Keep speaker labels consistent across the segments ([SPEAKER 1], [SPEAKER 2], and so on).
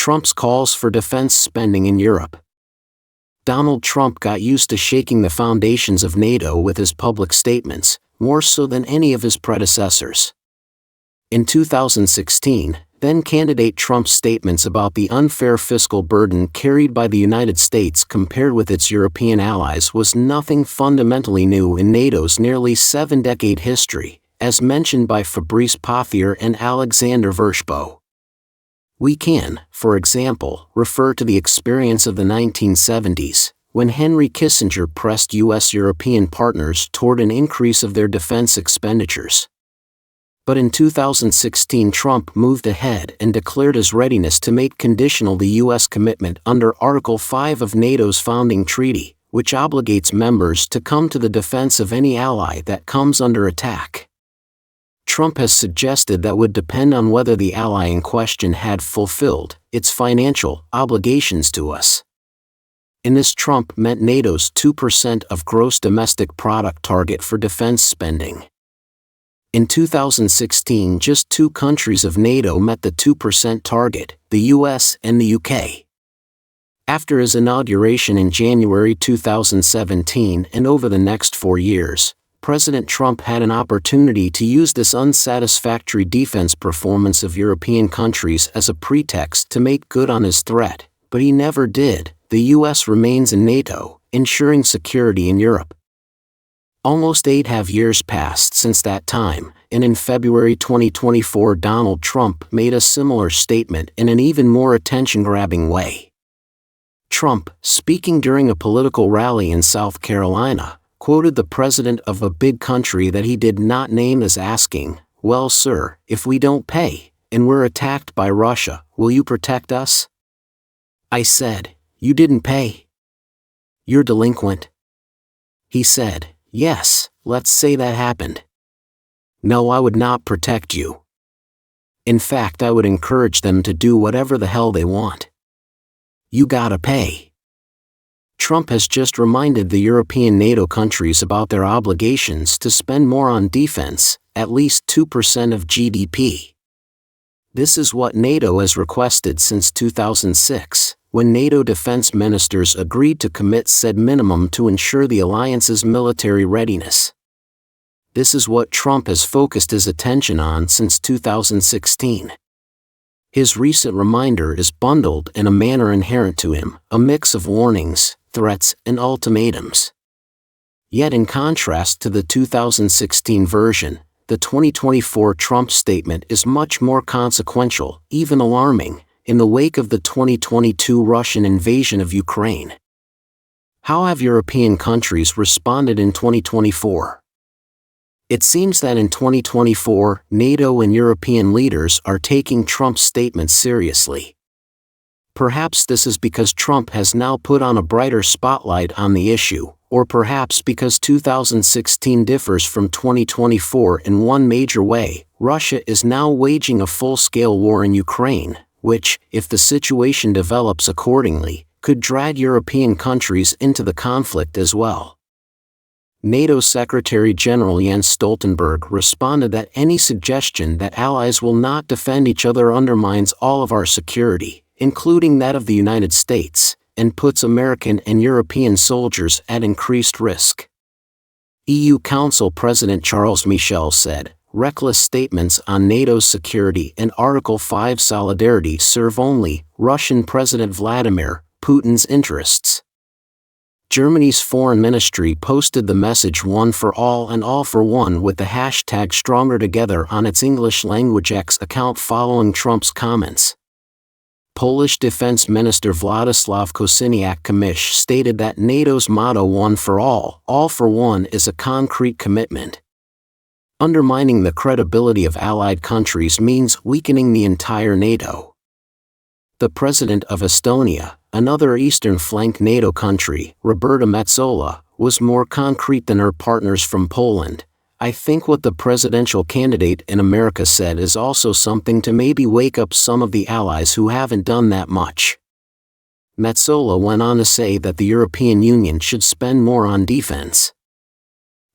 [SPEAKER 1] Trump's calls for defense spending in Europe. Donald Trump got used to shaking the foundations of NATO with his public statements, more so than any of his predecessors. In 2016, then-candidate Trump's statements about the unfair fiscal burden carried by the United States compared with its European allies was nothing fundamentally new in NATO's nearly 7-decade history, as mentioned by Fabrice Pothier and Alexander Vershbow. We can, for example, refer to the experience of the 1970s, when Henry Kissinger pressed U.S.-European partners toward an increase of their defense expenditures. But in 2016 Trump moved ahead and declared his readiness to make conditional the U.S. commitment under Article 5 of NATO's founding treaty, which obligates members to come to the defense of any ally that comes under attack. Trump has suggested that would depend on whether the ally in question had fulfilled its financial obligations to us. In this, Trump meant NATO's 2% of gross domestic product target for defense spending. In 2016, just 2 countries of NATO met the 2% target, the US and the UK. After his inauguration in January 2017 and over the next 4 years, President Trump had an opportunity to use this unsatisfactory defense performance of European countries as a pretext to make good on his threat, but he never did. The US remains in NATO, ensuring security in Europe. Almost 8 years passed since that time, and in February 2024 Donald Trump made a similar statement in an even more attention-grabbing way. Trump, speaking during a political rally in South Carolina, quoted the president of a big country that he did not name as asking, "Well, sir, if we don't pay, and we're attacked by Russia, will you protect us?" I said, "You didn't pay? You're delinquent." He said, "Yes, let's say that happened. No, I would not protect you. In fact, I would encourage them to do whatever the hell they want. You gotta pay." Trump has just reminded the European NATO countries about their obligations to spend more on defense, at least 2% of GDP. This is what NATO has requested since 2006. When NATO defense ministers agreed to commit said minimum to ensure the alliance's military readiness. This is what Trump has focused his attention on since 2016. His recent reminder is bundled in a manner inherent to him, a mix of warnings, threats, and ultimatums. Yet in contrast to the 2016 version, the 2024 Trump statement is much more consequential, even alarming, in the wake of the 2022 Russian invasion of Ukraine. How have European countries responded in 2024? It seems that in 2024, NATO and European leaders are taking Trump's statements seriously. Perhaps this is because Trump has now put on a brighter spotlight on the issue, or perhaps because 2016 differs from 2024 in one major way. Russia is now waging a full-scale war in Ukraine, which, if the situation develops accordingly, could drag European countries into the conflict as well. NATO Secretary General Jens Stoltenberg responded that any suggestion that allies will not defend each other undermines all of our security, including that of the United States, and puts American and European soldiers at increased risk. EU Council President Charles Michel said, "Reckless statements on NATO's security and Article 5 solidarity serve only Russian President Vladimir Putin's interests." Germany's foreign ministry posted the message "One for all and all for one" with the hashtag #StrongerTogether on its English-language X account following Trump's comments. Polish Defense Minister Władysław Kosiniak-Kamysz stated that NATO's motto "One for all for one" is a concrete commitment. Undermining the credibility of allied countries means weakening the entire NATO. The president of Estonia, another Eastern Flank NATO country, Roberta Metsola, was more concrete than her partners from Poland. "I think what the presidential candidate in America said is also something to maybe wake up some of the allies who haven't done that much." Metsola went on to say that the European Union should spend more on defense.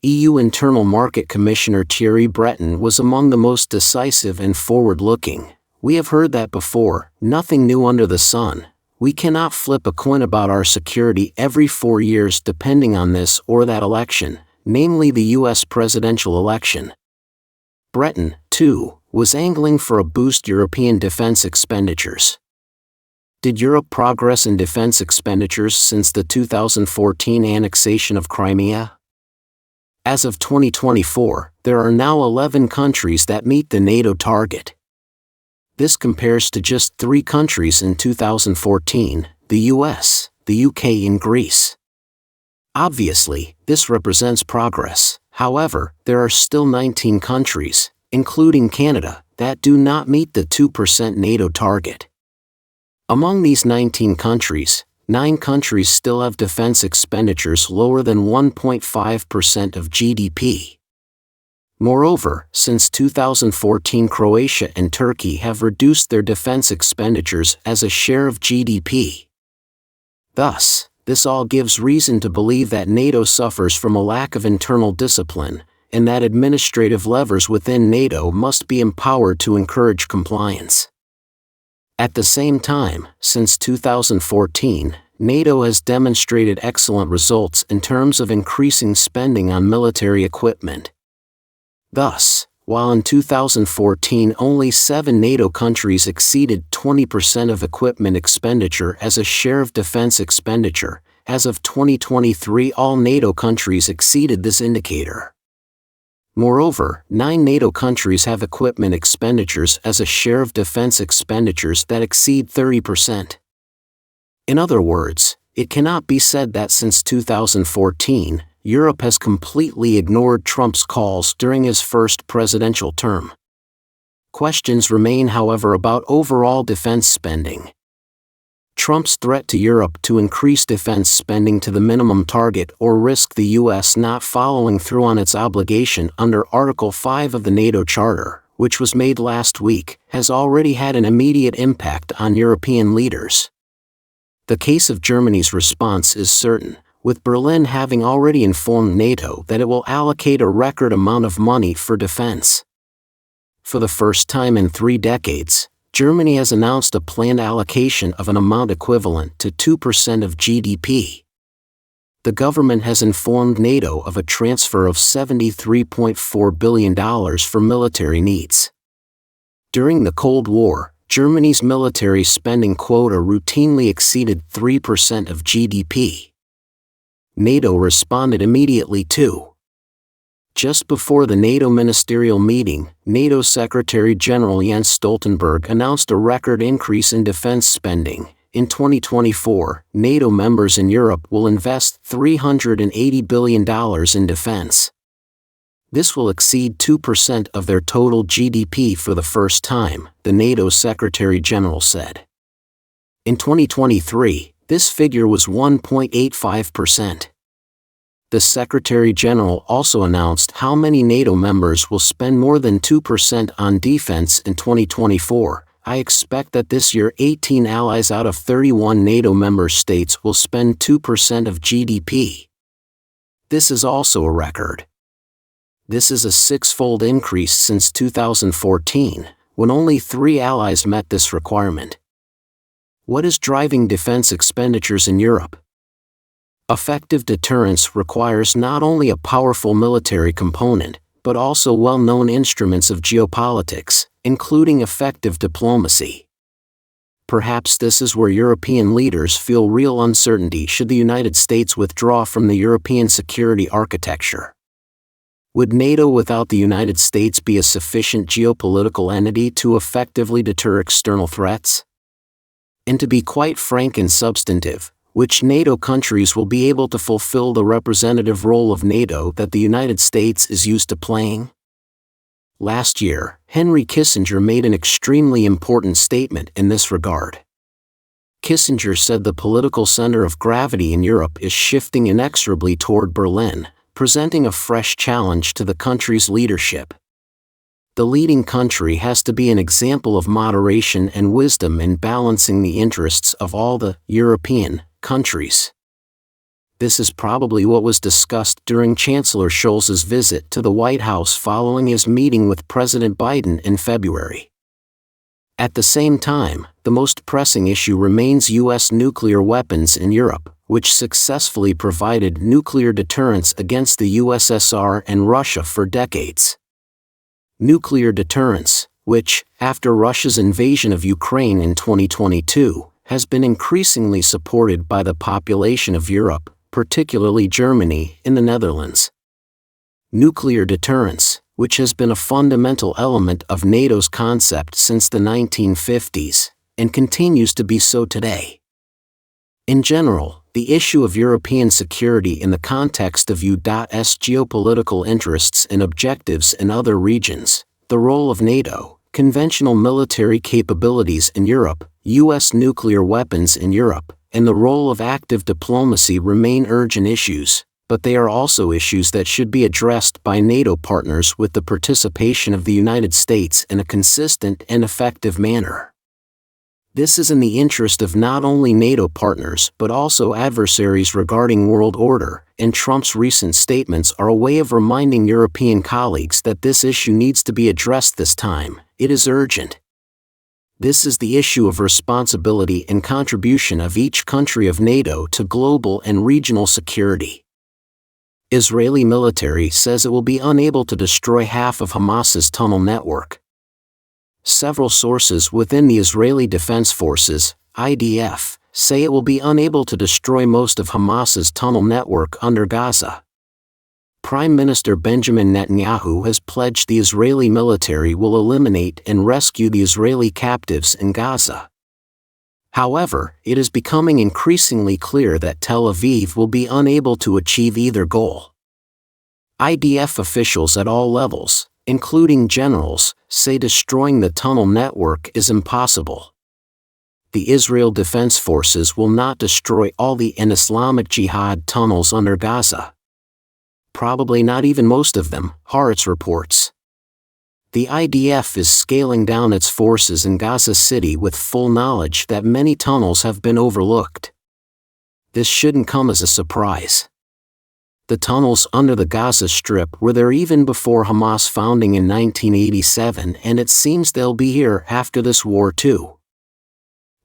[SPEAKER 1] EU Internal Market Commissioner Thierry Breton was among the most decisive and forward-looking. We have heard that before, nothing new under the sun. We cannot flip a coin about our security every 4 years depending on this or that election, namely the U.S. presidential election. Britain, too, was angling for a boost European defense expenditures. Did Europe progress in defense expenditures since the 2014 annexation of Crimea? As of 2024, there are now 11 countries that meet the NATO target. This compares to just 3 countries in 2014, the US, the UK and Greece. Obviously, this represents progress. However, there are still 19 countries, including Canada, that do not meet the 2% NATO target. Among these 19 countries, 9 countries still have defense expenditures lower than 1.5% of GDP. Moreover, since 2014, Croatia and Turkey have reduced their defense expenditures as a share of GDP. Thus, this all gives reason to believe that NATO suffers from a lack of internal discipline, and that administrative levers within NATO must be empowered to encourage compliance. At the same time, since 2014, NATO has demonstrated excellent results in terms of increasing spending on military equipment. Thus, while in 2014 only 7 NATO countries exceeded 20% of equipment expenditure as a share of defense expenditure, as of 2023 all NATO countries exceeded this indicator. Moreover, 9 NATO countries have equipment expenditures as a share of defense expenditures that exceed 30%. In other words, it cannot be said that since 2014, Europe has completely ignored Trump's calls during his first presidential term. Questions remain, however, about overall defense spending. Trump's threat to Europe to increase defense spending to the minimum target or risk the U.S. not following through on its obligation under Article 5 of the NATO Charter, which was made last week, has already had an immediate impact on European leaders. The case of Germany's response is certain, with Berlin having already informed NATO that it will allocate a record amount of money for defense. For the first time in 3 decades, Germany has announced a planned allocation of an amount equivalent to 2% of GDP. The government has informed NATO of a transfer of $73.4 billion for military needs. During the Cold War, Germany's military spending quota routinely exceeded 3% of GDP. NATO responded immediately too. Just before the NATO ministerial meeting, NATO Secretary General Jens Stoltenberg announced a record increase in defense spending. In 2024, NATO members in Europe will invest $380 billion in defense. This will exceed 2% of their total GDP for the first time, the NATO Secretary General said. In 2023, this figure was 1.85%. The Secretary General also announced how many NATO members will spend more than 2% on defense in 2024. I expect that this year 18 allies out of 31 NATO member states will spend 2% of GDP. This is also a record. This is a 6-fold increase since 2014, when only 3 allies met this requirement. What is driving defense expenditures in Europe? Effective deterrence requires not only a powerful military component, but also well-known instruments of geopolitics, including effective diplomacy. Perhaps this is where European leaders feel real uncertainty should the United States withdraw from the European security architecture. Would NATO without the United States be a sufficient geopolitical entity to effectively deter external threats? And to be quite frank and substantive, which NATO countries will be able to fulfill the representative role of NATO that the United States is used to playing? Last year, Henry Kissinger made an extremely important statement in this regard. Kissinger said the political center of gravity in Europe is shifting inexorably toward Berlin, presenting a fresh challenge to the country's leadership. The leading country has to be an example of moderation and wisdom in balancing the interests of all the European countries. This is probably what was discussed during Chancellor Scholz's visit to the White House following his meeting with President Biden in February. At the same time, the most pressing issue remains U.S. nuclear weapons in Europe, which successfully provided nuclear deterrence against the USSR and Russia for decades. Nuclear deterrence, which, after Russia's invasion of Ukraine in 2022, has been increasingly supported by the population of Europe, particularly Germany and the Netherlands. Nuclear deterrence, which has been a fundamental element of NATO's concept since the 1950s, and continues to be so today. In general, the issue of European security in the context of U.S. geopolitical interests and objectives in other regions, the role of NATO, conventional military capabilities in Europe, U.S. nuclear weapons in Europe, and the role of active diplomacy remain urgent issues, but they are also issues that should be addressed by NATO partners with the participation of the United States in a consistent and effective manner. This is in the interest of not only NATO partners but also adversaries regarding world order, and Trump's recent statements are a way of reminding European colleagues that this issue needs to be addressed this time. It is urgent. This is the issue of responsibility and contribution of each country of NATO to global and regional security. Israeli military says it will be unable to destroy half of Hamas's tunnel network. Several sources within the Israeli Defense Forces, IDF, say it will be unable to destroy most of Hamas's tunnel network under Gaza. Prime Minister Benjamin Netanyahu has pledged the Israeli military will eliminate and rescue the Israeli captives in Gaza. However, it is becoming increasingly clear that Tel Aviv will be unable to achieve either goal. IDF officials at all levels, including generals, say destroying the tunnel network is impossible. The Israel Defense Forces will not destroy all the Islamic Jihad tunnels under Gaza. Probably not even most of them, Haaretz reports. The IDF is scaling down its forces in Gaza City with full knowledge that many tunnels have been overlooked. This shouldn't come as a surprise. The tunnels under the Gaza Strip were there even before Hamas founding in 1987, and it seems they'll be here after this war too.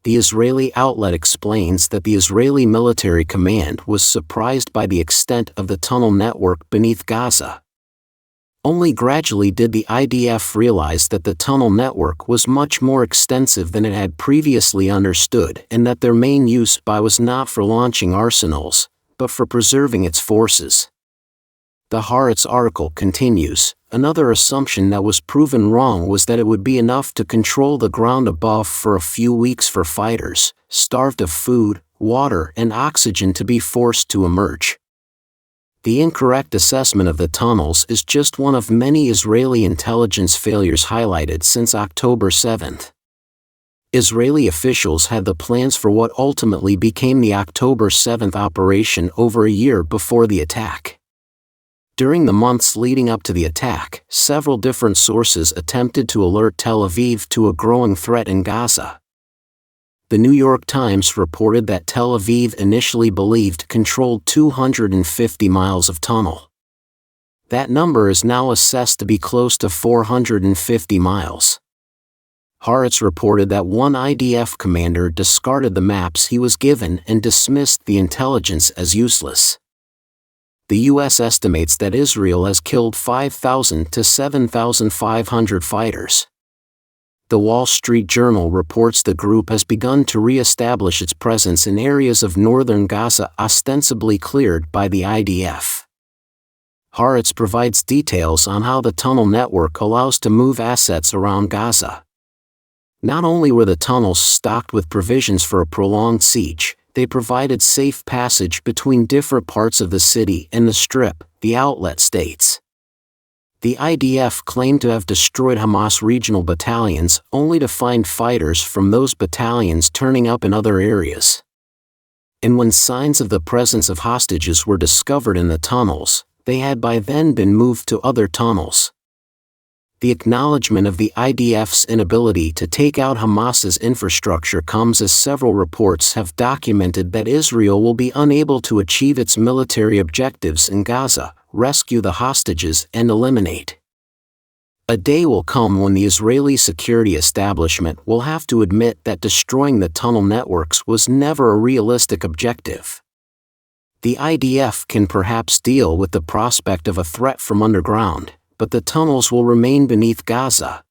[SPEAKER 1] The Israeli outlet explains that the Israeli military command was surprised by the extent of the tunnel network beneath Gaza. Only gradually did the IDF realize that the tunnel network was much more extensive than it had previously understood, and that their main use was not for launching arsenals, but for preserving its forces. The Haaretz article continues, another assumption that was proven wrong was that it would be enough to control the ground above for a few weeks for fighters, starved of food, water, and oxygen to be forced to emerge. The incorrect assessment of the tunnels is just one of many Israeli intelligence failures highlighted since October 7. Israeli officials had the plans for what ultimately became the October 7 operation over a year before the attack. During the months leading up to the attack, several different sources attempted to alert Tel Aviv to a growing threat in Gaza. The New York Times reported that Tel Aviv initially believed controlled 250 miles of tunnel. That number is now assessed to be close to 450 miles. Haaretz reported that one IDF commander discarded the maps he was given and dismissed the intelligence as useless. The U.S. estimates that Israel has killed 5,000 to 7,500 fighters. The Wall Street Journal reports the group has begun to re-establish its presence in areas of northern Gaza ostensibly cleared by the IDF. Haaretz provides details on how the tunnel network allows to move assets around Gaza. Not only were the tunnels stocked with provisions for a prolonged siege, they provided safe passage between different parts of the city and the Strip, the outlet states. The IDF claimed to have destroyed Hamas regional battalions only to find fighters from those battalions turning up in other areas. And when signs of the presence of hostages were discovered in the tunnels, they had by then been moved to other tunnels. The acknowledgement of the IDF's inability to take out Hamas's infrastructure comes as several reports have documented that Israel will be unable to achieve its military objectives in Gaza, rescue the hostages, and eliminate A day will come when the Israeli security establishment will have to admit that destroying the tunnel networks was never a realistic objective. The IDF can perhaps deal with the prospect of a threat from underground, but the tunnels will remain beneath Gaza,